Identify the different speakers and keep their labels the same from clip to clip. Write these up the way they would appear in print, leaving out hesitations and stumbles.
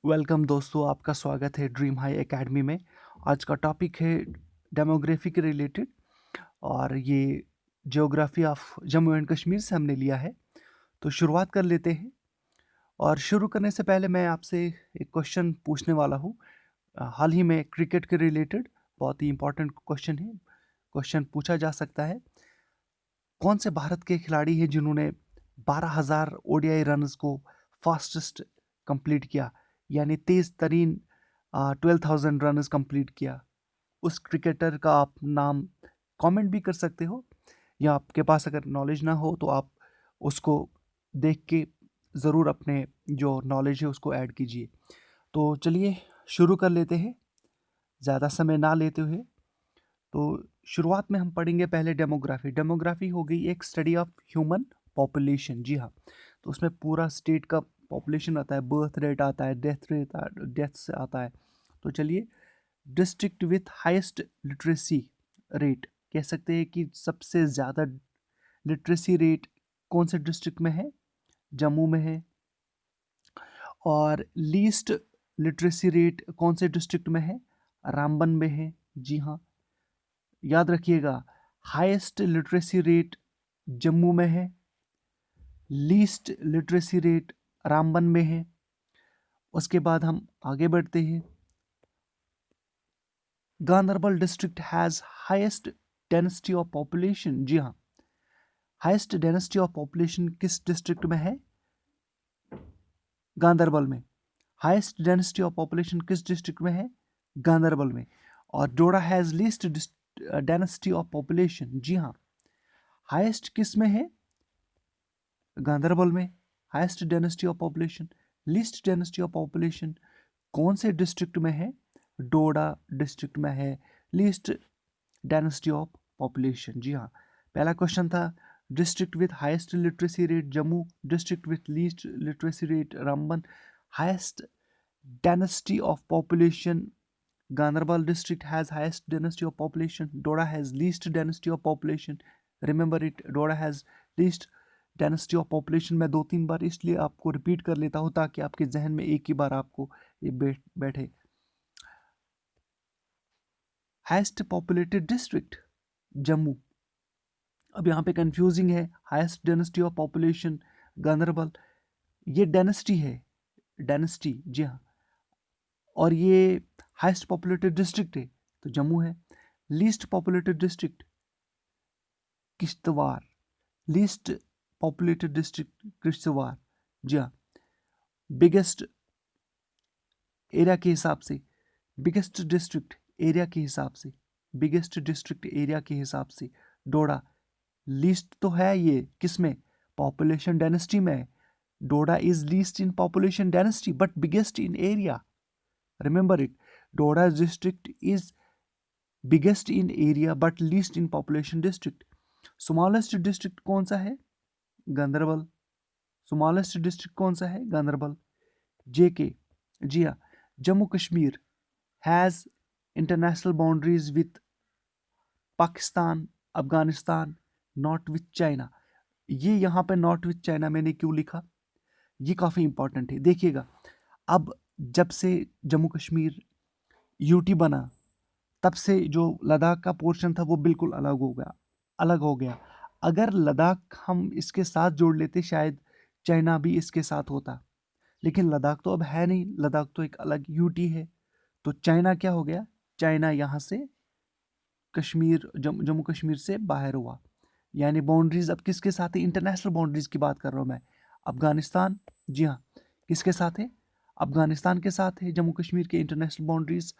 Speaker 1: Welcome दोस्तों, आपका स्वागत है ड्रीम हाई एकेडमी में। आज का टॉपिक है डेमोग्राफी के रिलेटेड और ये geography of Jammu and Kashmir से हमने लिया है। तो शुरुआत कर लेते हैं। और शुरू करने से पहले मैं आपसे एक क्वेश्चन पूछने वाला हूँ। हाल ही में क्रिकेट के रिलेटेड बहुत ही इंपॉर्टेंट क्वेश्चन है। क्वेश्चन पूछा जा सकता है, कौन से भारत के खिलाड़ी हैं जिन्होंने 12,000 ओडीआई रन्स को फास्टेस्ट कंप्लीट किया, यानी तेज तरीन 12,000 रन्स कंप्लीट किया। उस क्रिकेटर का आप नाम कमेंट भी कर सकते हो, या आपके पास अगर नॉलेज ना हो तो आप उसको देख के ज़रूर अपने जो नॉलेज है उसको ऐड कीजिए। तो चलिए शुरू कर लेते हैं, ज़्यादा समय ना लेते हुए। तो शुरुआत में हम पढ़ेंगे पहले डेमोग्राफी। डेमोग्राफी हो गई एक स्टडी ऑफ ह्यूमन पॉपुलेशन। जी हाँ, तो उसमें पूरा स्टेट का पॉपुलेशन आता है, बर्थ रेट आता है, डेथ रेट डेथ से आता है। तो चलिए, district with highest literacy rate, कह सकते हैं कि सबसे ज़्यादा लिटरेसी रेट कौन से डिस्ट्रिक्ट में है? जम्मू में है। और लीस्ट लिटरेसी रेट कौन से डिस्ट्रिक्ट में है? रामबन में है। जी हाँ, याद रखिएगा, हाईएस्ट लिटरेसी रेट जम्मू में है, लीस्ट लिटरेसी रेट रामबन में है। उसके बाद हम आगे बढ़ते हैं। Ganderbal district has highest density of population. जी हाँ, हाईएस्ट डेंसिटी ऑफ पॉपुलेशन किस डिस्ट्रिक्ट में है? गांधरबल में। हाईएस्ट डेंसिटी ऑफ पॉपुलेशन किस डिस्ट्रिक्ट में है? गांधरबल में। और Doda has least density of population. जी हाँ, हाईएस्ट किस में है? गांधरबल में। Highest density of population, least density of population कौन से डिस्ट्रिक्ट में है? डोडा डिस्ट्रिक्ट में है लीस्ट डेंसिटी ऑफ पॉपुलेशन। जी हाँ, पहला क्वेश्चन था district with highest literacy rate Jammu, district with least literacy rate Ramban, highest density of population Ganderbal district has highest density of population, Doda has least density of population. Remember it, Doda has least density of population. मैं 2-3 बार इसलिए आपको repeat कर लेता हूँ ताकि आपके जहन में एक ही बार आपको ये बैठे। Highest populated district Jammu. अब यहाँ पे कंफ्यूजिंग है, highest density of population Ganderbal, ये डेंसिटी है, डेंसिटी। जी हाँ, और ये हाईएस्ट पॉपुलेटेड डिस्ट्रिक्ट है तो जम्मू है। Least populated district Kishtwar, least populated district Kishtwar. जी हाँ, बिगेस्ट एरिया के हिसाब से, बिगेस्ट डिस्ट्रिक्ट एरिया के हिसाब से, बिगेस्ट डिस्ट्रिक्ट एरिया के हिसाब से डोडा। लीस्ट तो है ये किस में? पॉपुलेशन डेंसिटी में। Doda is least in population density but biggest in area. Remember it, Doda district is biggest in area but least in population district. Smallest district कौन सा है? गांधरबल। स्मॉलेस्ट डिस्ट्रिक्ट कौन सा है? गांधरबल। जेके। जी हाँ, Jammu Kashmir has international boundaries with Pakistan, Afghanistan, not with China. ये यहाँ पे नॉट विथ चाइना मैंने क्यों लिखा? ये काफ़ी इंपॉर्टेंट है। देखिएगा, अब जब से जम्मू कश्मीर यूटी बना तब से जो लद्दाख का पोर्शन था वो बिल्कुल अलग हो गया, अलग हो गया। अगर लद्दाख हम इसके साथ जोड़ लेते शायद चाइना भी इसके साथ होता, लेकिन लद्दाख तो अब है नहीं, लद्दाख तो एक अलग यूटी है। तो चाइना क्या हो गया? चाइना यहाँ से कश्मीर, जम्मू कश्मीर से बाहर हुआ। यानी बाउंड्रीज अब किसके साथ है? इंटरनेशनल बाउंड्रीज की बात कर रहा हूँ मैं। अफगानिस्तान, जी हाँ, किसके साथ है? अफगानिस्तान के साथ है जम्मू कश्मीर के इंटरनेशनल बाउंड्रीज।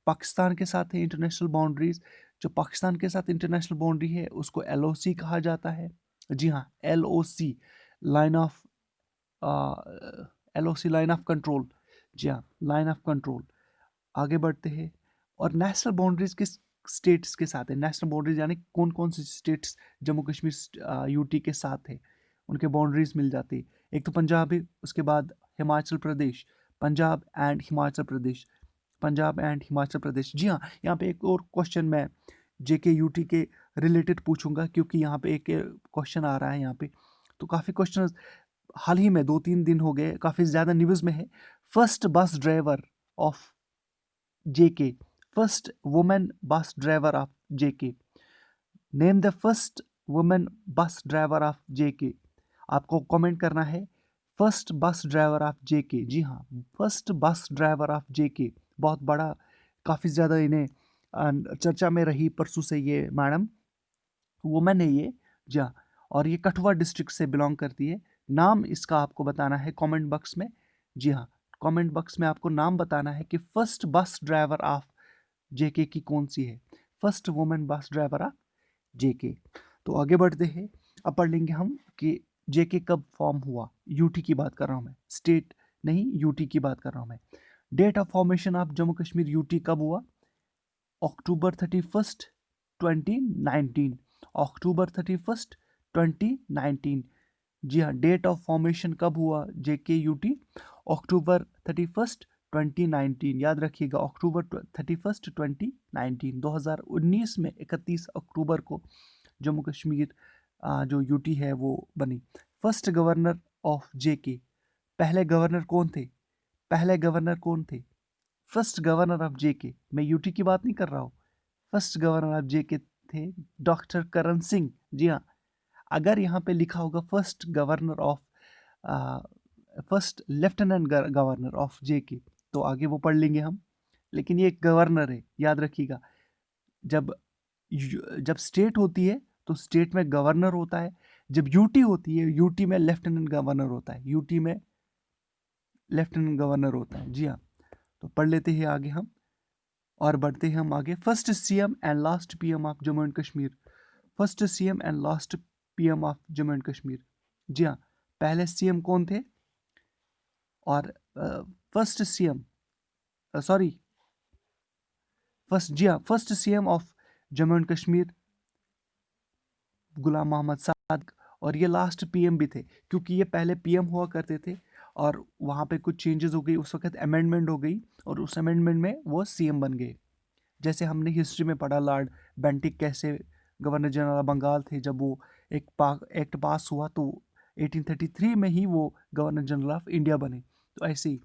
Speaker 1: पाकिस्तान के साथ है इंटरनेशनल बाउंड्रीज। जो पाकिस्तान के साथ इंटरनेशनल बाउंड्री है उसको एलओसी कहा जाता है। जी हाँ, LOC, line of LOC, line of control. जी हाँ, लाइन ऑफ कंट्रोल। आगे बढ़ते हैं। और नेशनल बाउंड्रीज किस स्टेट्स के साथ है? नेशनल बाउंड्रीज यानी कौन कौन सी स्टेट्स जम्मू कश्मीर यूटी के साथ है, उनके बाउंड्रीज मिल जाती है। एक तो पंजाब है, उसके बाद हिमाचल प्रदेश, पंजाब एंड हिमाचल प्रदेश, पंजाब एंड हिमाचल प्रदेश। जी हाँ, यहाँ पे एक और क्वेश्चन मैं जेके यूटी के रिलेटेड पूछूंगा क्योंकि यहाँ पे एक क्वेश्चन आ रहा है यहाँ पे। तो काफ़ी क्वेश्चन हाल ही में 2-3 दिन हो गए, काफ़ी ज़्यादा न्यूज़ में है। First bus driver of JK, first women bus driver of JK, name the first women bus driver of JK। आपको कमेंट करना है first bus driver of JK। जी हाँ, first bus driver of JK, बहुत बड़ा, काफ़ी ज़्यादा इन्हें चर्चा में रही परसों से ये मैडम, वुमेन है ये। जी हाँ, और ये कठुआ डिस्ट्रिक्ट से बिलोंग करती है। नाम इसका आपको बताना है कमेंट बॉक्स में। जी हाँ, कमेंट बॉक्स में आपको नाम बताना है कि first bus driver of JK की कौन सी है, first women bus driver of JK। तो आगे बढ़ते हैं, अब पढ़ लेंगे हम कि JK कब फॉर्म हुआ। यूटी की बात कर रहा हूँ मैं, स्टेट नहीं, यूटी की बात कर रहा हूँ मैं। Date of formation of Jammu Kashmir UT कब हुआ? अक्टूबर 31, 2019। अक्टूबर 31, 2019। जी हाँ, डेट ऑफ फॉर्मेशन कब हुआ JKUT? अक्टूबर 31, 2019। याद रखिएगा, अक्टूबर 31, 2019, 2019 में 31 अक्टूबर को जम्मू कश्मीर जो यूटी है वो बनी। फर्स्ट गवर्नर ऑफ JK, पहले गवर्नर कौन थे? पहले गवर्नर कौन थे? फर्स्ट गवर्नर ऑफ JK, मैं यूटी की बात नहीं कर रहा हूँ, फर्स्ट गवर्नर ऑफ JK थे डॉक्टर करण सिंह। जी हाँ, अगर यहाँ पे लिखा होगा first governor of, first lieutenant governor of JK, तो आगे वो पढ़ लेंगे हम, लेकिन ये गवर्नर है, याद रखिएगा। जब जब स्टेट होती है तो स्टेट में गवर्नर होता है, जब यूटी होती है यूटी में लेफ्टिनेंट गवर्नर होता है, यूटी में लेफ्टिनेंट गवर्नर होता है। जी हाँ, तो पढ़ लेते हैं आगे हम और बढ़ते हैं हम आगे। First CM and last PM of Jammu and Kashmir, first CM and last PM of Jammu and Kashmir. जी हाँ, पहले CM कौन थे? और फर्स्ट CM, सॉरी, फर्स्ट, जी हाँ, first CM of Jammu and Kashmir Ghulam Mohammad Sadiq, और ये लास्ट PM भी थे, क्योंकि ये पहले PM हुआ करते थे और वहाँ पे कुछ चेंजेस हो गई, उस वक्त अमेंडमेंट हो गई और उस अमेंडमेंट में वो CM बन गए। जैसे हमने हिस्ट्री में पढ़ा, लॉर्ड बेंटिक कैसे गवर्नर जनरल बंगाल थे, जब वो एक्ट पास हुआ तो 1833 में ही वो गवर्नर जनरल ऑफ इंडिया बने। तो ऐसे ही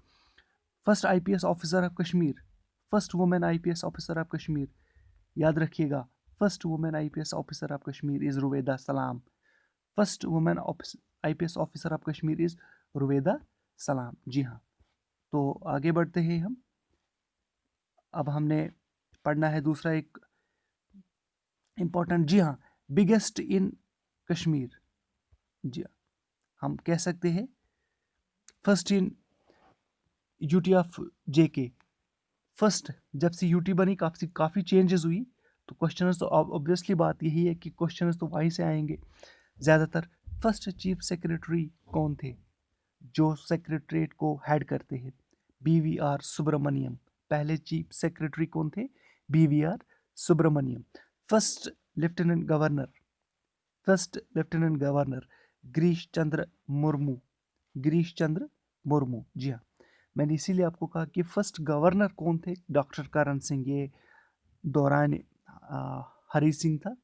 Speaker 1: first IPS officer of Kashmir, first women IPS officer of Kashmir, याद रखिएगा, first women IPS officer of Kashmir is Ruveda Salam. First women IPS officer of Kashmir is Ruveda Salam. जी हाँ, तो आगे बढ़ते हैं हम। अब हमने पढ़ना है दूसरा एक इम्पॉर्टेंट, जी हाँ, बिगेस्ट इन कश्मीर। जी हाँ, हम कह सकते हैं first in UT of JK। First, जब से यूटी बनी काफ़ी चेंजेस हुई, तो क्वेश्चंस तो ऑब्वियसली बात यही है कि क्वेश्चंस तो वहीं से आएंगे ज़्यादातर। फर्स्ट चीफ सेक्रेटरी कौन थे जो सेक्रेटरीट को हेड करते हैं? BVR सुब्रमण्यम। पहले चीफ सेक्रेटरी कौन थे? BVR Subrahmanyam. First lieutenant governor, first lieutenant governor Girish Chandra Murmu, Girish Chandra Murmu. जी हाँ, मैंने इसीलिए आपको कहा कि फर्स्ट गवर्नर कौन थे? डॉक्टर करण सिंह, ये दौरान हरि सिंह था।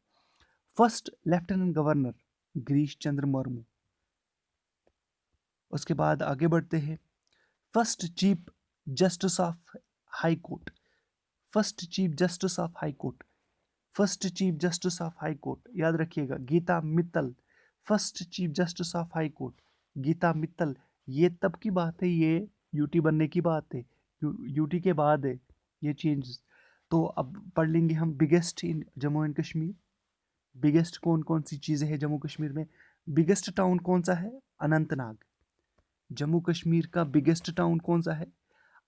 Speaker 1: First lieutenant governor Girish Chandra Murmu. उसके बाद आगे बढ़ते हैं। First chief justice of high court, first chief justice of high court, first chief justice of high court, याद रखिएगा, Geeta Mittal. First chief justice of high court Geeta Mittal. ये तब की बात है, ये यूटी बनने की बात है, यूटी के बाद है ये चेंजेस। तो अब पढ़ लेंगे हम biggest in Jammu and Kashmir. Biggest कौन कौन सी चीज़ें हैं जम्मू कश्मीर में? बिगेस्ट टाउन कौन सा है? अनंतनाग। जम्मू कश्मीर का बिगेस्ट टाउन कौन सा है?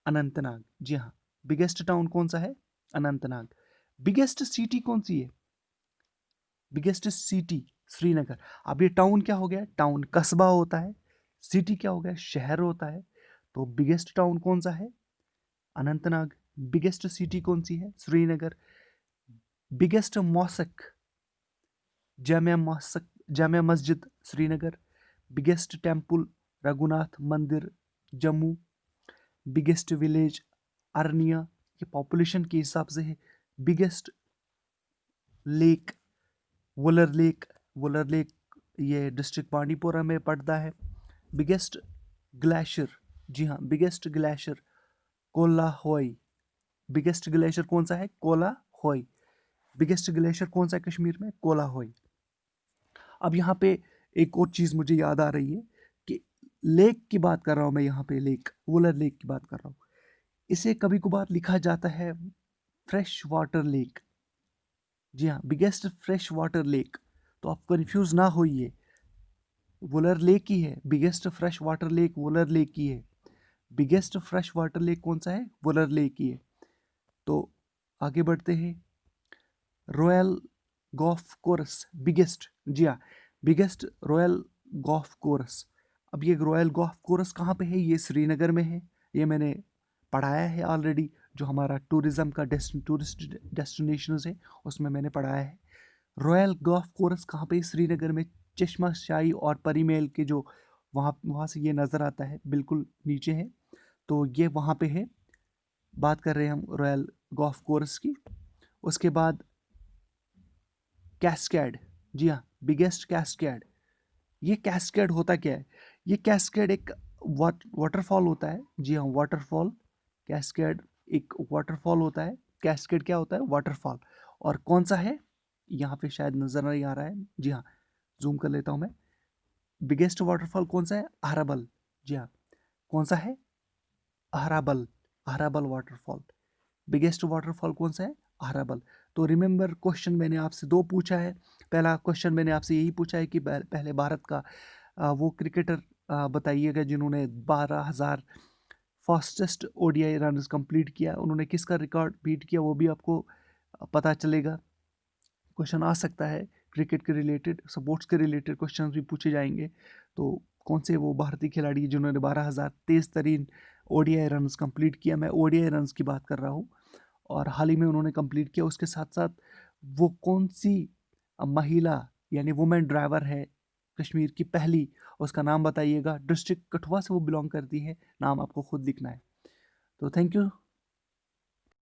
Speaker 1: अनंतनाग। जी हाँ, बिगेस्ट टाउन कौन सा है? अनंतनाग। बिगेस्ट सिटी कौन सी है? Biggest city Srinagar. अब ये टाउन क्या हो गया? टाउन कस्बा होता है, सिटी क्या हो गया? शहर होता है। तो बिगेस्ट टाउन कौन सा है? अनंतनाग। बिगेस्ट सिटी कौन सी है? Srinagar. Biggest mask, Jamia Masjid Srinagar. Biggest temple Raghunath मंदिर जम्मू। बिगेस्ट विलेज अरनिया, ये पॉपुलेशन के हिसाब से है। बिगेस्ट लेक वुलर लेक, ये डिस्ट्रिक्ट बांडीपोरा में पड़ता है। बिगेस्ट ग्लेशियर, जी हाँ, biggest glacier Kolahoi. Biggest glacier कौन सा है? कोलाहोई। बिगेस्ट ग्लेशियर कौन सा है कश्मीर में? कोलाहोई। अब यहाँ पे एक और चीज़ मुझे याद आ रही है कि लेक की बात कर रहा हूँ मैं यहाँ पे, लेक, वुलर लेक की बात कर रहा हूँ। इसे कभी कभार लिखा जाता है फ्रेश वाटर लेक। जी हाँ, बिगेस्ट फ्रेश वाटर लेक। तो आप कंफ्यूज ना होइए, वुलर लेक ही है। Biggest fresh water lake Wular lake ही है। बिगेस्ट फ्रेश वाटर लेक कौन सा है? वुलर लेक ही है। तो आगे बढ़ते हैं। Royal golf course biggest. जी हाँ, बिगेस्ट रॉयल गोल्फ कोर्स। अब ये रॉयल गोल्फ कोर्स कहाँ पे है? ये श्रीनगर में है। ये मैंने पढ़ाया है ऑलरेडी, जो हमारा टूरिज्म का टूरिस्ट डेस्टिनेशन है उसमें मैंने पढ़ाया है। रॉयल गोल्फ कोर्स कहाँ पे? श्रीनगर में। चश्मा शाही और परी महल के जो वहाँ वहाँ से ये नज़र आता है, बिल्कुल नीचे है। तो ये वहाँ पे है। बात कर रहे हैं हम रॉयल गोल्फ कोर्स की। उसके बाद कैस्केड। जी हाँ, बिगेस्ट कैस्केड। ये कैस्केड होता क्या है? ये कैस्केड एक वाटरफॉल होता है। जी हाँ, वाटरफॉल। कैस्केड एक वाटरफॉल होता है। कैस्केड क्या होता है? वाटरफॉल। और कौन सा है? यहाँ पे शायद नज़र नहीं आ रहा है। जी हाँ, जूम कर लेता हूँ मैं। बिगेस्ट वाटरफॉल कौन सा है? अहराबल। जी हाँ, कौन सा है? अहराबल। अहराबल वाटरफॉल। बिगेस्ट वाटरफॉल कौन सा है? अहराबल। तो रिमेंबर, क्वेश्चन मैंने आपसे दो पूछा है। पहला क्वेश्चन मैंने आपसे यही पूछा है कि पहले भारत का वो क्रिकेटर बताइएगा जिन्होंने 12,000 फास्टेस्ट ओडीआई रन्स कंप्लीट किया। उन्होंने किसका रिकॉर्ड बीट किया, वो भी आपको पता चलेगा। क्वेश्चन आ सकता है क्रिकेट के रिलेटेड, स्पोर्ट्स के रिलेटेड क्वेश्चन भी पूछे जाएंगे। तो कौन से वो भारतीय खिलाड़ी हैं जिन्होंने 12,000 तेज़ तरीन ओडीआई रन्स कंप्लीट किया? मैं ओडीआई रन्स की बात कर रहा हूँ, और हाल ही में उन्होंने कंप्लीट किया। उसके साथ साथ वो कौन सी महिला यानी वुमेन ड्राइवर है कश्मीर की पहली, उसका नाम बताइएगा। डिस्ट्रिक्ट कठुआ से वो बिलोंग करती है, नाम आपको खुद लिखना है। तो थैंक यू